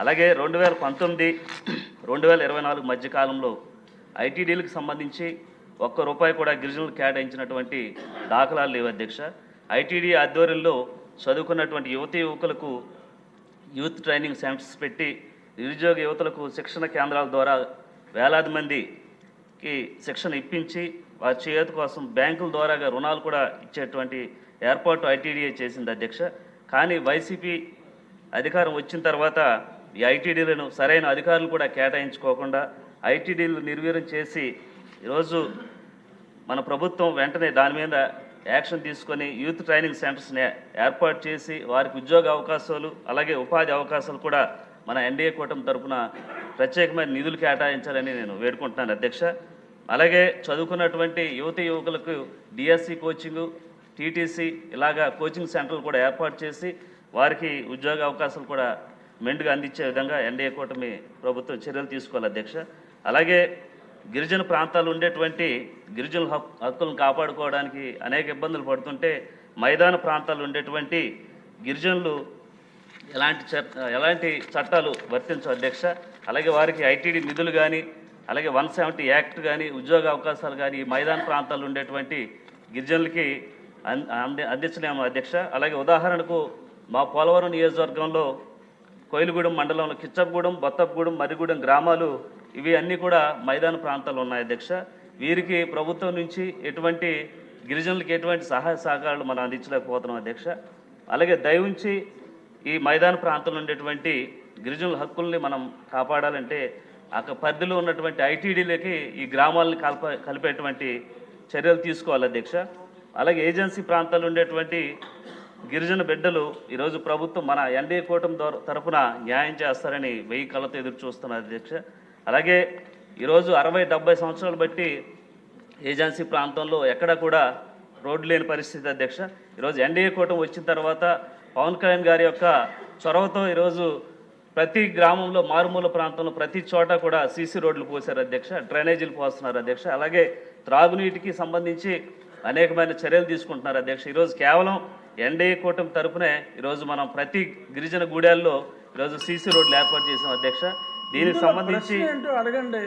అలాగే 2019, 2024 మధ్య కాలంలో ఐటీడీలకు సంబంధించి ఒక్క రూపాయి కూడా గిరిజనులు కేటాయించినటువంటి దాఖలాలు లేవు అధ్యక్ష. ఐటీడీ ఆధ్వర్యంలో చదువుకున్నటువంటి యువకులకు యూత్ ట్రైనింగ్ సెంటర్స్ పెట్టి నిరుద్యోగ యువతలకు శిక్షణ కేంద్రాల ద్వారా వేలాది మందికి శిక్షణ ఇప్పించి వారి చేతి కోసం బ్యాంకుల ద్వారాగా రుణాలు కూడా ఇచ్చేటువంటి ఏర్పాటు ఐటీడీఏ చేసింది అధ్యక్ష. కానీ వైసీపీ అధికారం వచ్చిన తర్వాత ఈ ఐటీడీలను సరైన అధికారులు కూడా కేటాయించుకోకుండా ఐటీడీలు నిర్వీర్యం చేసి ఈరోజు మన ప్రభుత్వం వెంటనే దాని మీద యాక్షన్ తీసుకొని యూత్ ట్రైనింగ్ సెంటర్స్ని ఏర్పాటు చేసి వారికి ఉద్యోగ అవకాశాలు అలాగే ఉపాధి అవకాశాలు కూడా మన ఎన్డీఏ కూటమి తరఫున ప్రత్యేకమైన నిధులు కేటాయించాలని నేను వేడుకుంటున్నాను అధ్యక్ష. అలాగే చదువుకున్నటువంటి యువకులకు డిఎస్సి కోచింగు, టీటీసీ ఇలాగా కోచింగ్ సెంటర్లు కూడా ఏర్పాటు చేసి వారికి ఉద్యోగ అవకాశాలు కూడా మెండుగా అందించే విధంగా ఎన్డీఏ కూటమి ప్రభుత్వం చర్యలు తీసుకోవాలి అధ్యక్ష. అలాగే గిరిజన ప్రాంతాలు ఉండేటువంటి గిరిజనుల హక్కులను కాపాడుకోవడానికి అనేక ఇబ్బందులు పడుతుంటే మైదాన ప్రాంతాలు ఉండేటువంటి గిరిజనులు ఎలాంటి చట్టాలు వర్తించవు అధ్యక్ష. అలాగే వారికి ఐటీడీ నిధులు కానీ అలాగే 170 యాక్ట్ కానీ ఉద్యోగ అవకాశాలు కానీ ఈ మైదాన ప్రాంతాలు ఉండేటువంటి గిరిజనులకి అందించలేము అధ్యక్ష. అలాగే ఉదాహరణకు మా పోలవరం నియోజకవర్గంలో కోయిలగూడెం మండలంలో కిచ్చపగూడెం, బొత్తపగూడెం, మర్రిగూడెం గ్రామాలు ఇవి అన్నీ కూడా మైదాన ప్రాంతాలు ఉన్నాయి అధ్యక్ష. వీరికి ప్రభుత్వం నుంచి గిరిజనులకి ఎటువంటి సహాయ సహకారాలు మనం అందించలేకపోతున్నాం అధ్యక్ష. అలాగే దయవుంచి ఈ మైదాన ప్రాంతంలో ఉండేటువంటి గిరిజనుల హక్కుల్ని మనం కాపాడాలంటే అక్కడ పరిధిలో ఉన్నటువంటి ఐటీడీలకి ఈ గ్రామాలని కలిపేటువంటి చర్యలు తీసుకోవాలి అధ్యక్ష. అలాగే ఏజెన్సీ ప్రాంతాల్లో ఉండేటువంటి గిరిజన బిడ్డలు ఈరోజు ప్రభుత్వం మన ఎన్డీఏ కూటమి తరఫున న్యాయం చేస్తారని 1000 కళ్ళతో ఎదురు చూస్తున్నారు అధ్యక్ష. అలాగే ఈరోజు 60-70 సంవత్సరాలు బట్టి ఏజెన్సీ ప్రాంతంలో ఎక్కడ కూడా రోడ్డు లేని పరిస్థితి అధ్యక్ష. ఈరోజు ఎన్డీఏ కూటమి వచ్చిన తర్వాత పవన్ కళ్యాణ్ గారి యొక్క చొరవతో ఈరోజు ప్రతి గ్రామంలో మారుమూల ప్రాంతంలో ప్రతి చోట కూడా సీసీ రోడ్లు పోసారు అధ్యక్ష, డ్రైనేజీలు పోస్తున్నారు అధ్యక్ష. అలాగే త్రాగునీటికి సంబంధించి అనేకమైన చర్యలు తీసుకుంటున్నారు అధ్యక్ష. ఈరోజు కేవలం ఎన్డీఏ కూటమి తరపునే ఈరోజు మనం ప్రతి గిరిజన గూడెల్లో ఈరోజు సీసీ రోడ్లు ఏర్పాటు చేసాం అధ్యక్ష. దీనికి సంబంధించి అడగండి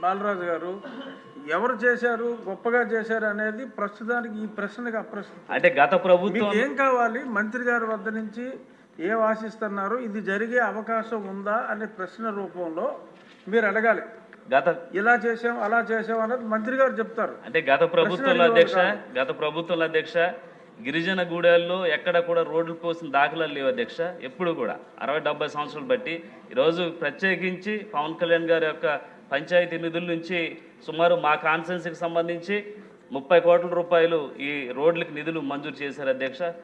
బాలరాజు గారు, ఎవరు చేశారు, గొప్పగా చేశారు అనేది ప్రస్తుతానికి ఈ ప్రశ్నకి అప్రశ్న. అంటే గత ప్రభుత్వం ఏం కావాలి, మంత్రి గారి వద్ద నుంచి ఏం ఆశిస్తున్నారు, ఇది జరిగే అవకాశం ఉందా అనే ప్రశ్న రూపంలో మీరు అడగాలి. ఇలా చేసాం అలా చేసాం అనేది మంత్రి గారు చెప్తారు. అంటే గత ప్రభుత్వంలో అధ్యక్ష గిరిజన గూడెల్లో ఎక్కడ కూడా రోడ్లు పోసిన దాఖలాలు లేవు అధ్యక్ష. ఎప్పుడు కూడా 60-70 సంవత్సరాలు బట్టి ఈరోజు ప్రత్యేకించి పవన్ కళ్యాణ్ గారి యొక్క పంచాయతీ నిధుల నుంచి సుమారు మా కాన్స్టిట్యున్సీకి సంబంధించి 30 కోట్ల రూపాయలు ఈ రోడ్లకి నిధులు మంజూరు చేశారు అధ్యక్ష.